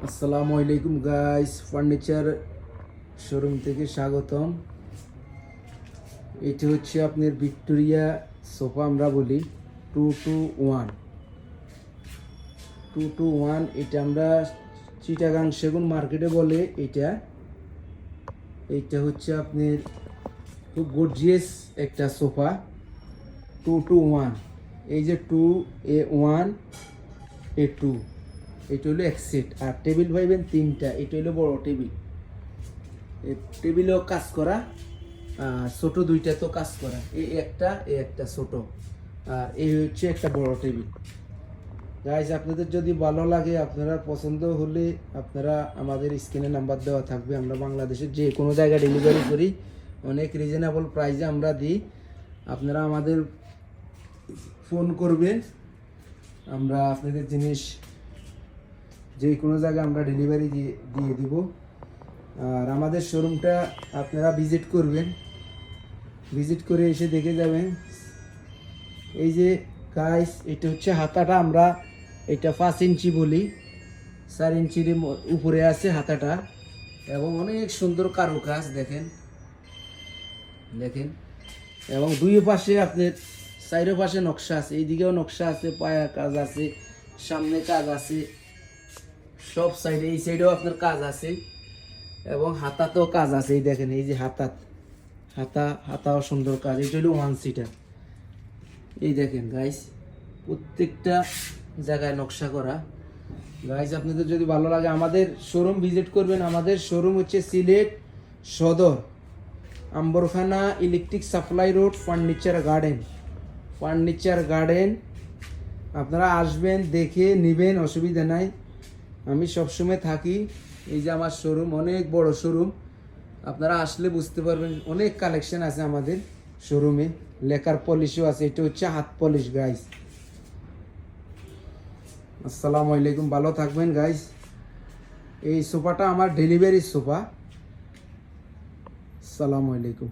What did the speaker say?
আসসালামু আলাইকুম guys, furniture showroom থেকে স্বাগতম। এটি হচ্ছে আপনার ভিক্টোরিয়া সোফা, আমরা বলি 221 221। এটা আমরা চিটাগাং সেগুন মার্কেটে বলে। এইটা হচ্ছে আপনার খুব গর্জিয়াস একটা সোফা 221। এই যে 2A1 A2, এটা হলো এক সেট। আর টেবিল পাইবেন তিনটা। এটা হলো বড় টেবিল, টেবিলেও কাজ করা, ছোট দুইটা তো কাজ করা। এই একটা ছোট, আর এই হচ্ছে একটা বড় টেবিল। গাইজ, আপনাদের যদি ভালো লাগে, আপনারা পছন্দ হলে আপনারা আমাদের স্ক্রিনে নাম্বার দেওয়া থাকবে। আমরা বাংলাদেশের যে কোনো জায়গায় ডেলিভারি করি, অনেক রিজনেবল প্রাইসে আমরা দিই। আপনারা আমাদের ফোন করবেন, আমরা আপনাদের জিনিস যে কোনো জায়গায় আমরা ডেলিভারি দিয়ে দিব। আর আমাদের শোরুমটা আপনারা ভিজিট করবেন, ভিজিট করে এসে দেখে যাবেন। এই যে গাইস, এটা হচ্ছে হাতাটা, আমরা এটা 5 ইঞ্চি বলি, 4 ইঞ্চির উপরে আছে হাতাটা, এবং অনেক সুন্দর কারুকাজ দেখেন দেখেন। এবং দুই পাশে আপনার চারো পাশে নকশা আছে, এইদিকেও নকশা আছে, পায়ার কাজ আছে, সামনে কাজ আছে, সব সাইডে, এই সাইডেও আপনার কাজ আছে, এবং হাতাতেও কাজ আছে। এই দেখেন, এই যে হাতাও সুন্দর কাজ। এটা হলো 1 সিটার। এই দেখেন গাইস, প্রত্যেকটা জায়গায় নকশা করা। গাইস, আপনাদের যদি ভালো লাগে আমাদের শোরুম ভিজিট করবেন। আমাদের শোরুম হচ্ছে সিলেট সদর, Ambarkhana electric supply road, furniture garden. আপনারা আসবেন, দেখে নেবেন, অসুবিধা নাই। আমি সবসময় থাকি। এই যে আমার শোরুম, অনেক বড় শোরুম, আপনারা আসলে বুঝতে পারবেন। অনেক কালেকশন আছে আমাদের শোরুমে, লেকার পলিশও আছে। এটা হচ্ছে হাত পলিশ গাইস। আসসালামু আলাইকুম, ভালো থাকবেন গাইস। এই সোফাটা আমার ডেলিভারি সোফা। আসসালামু আলাইকুম।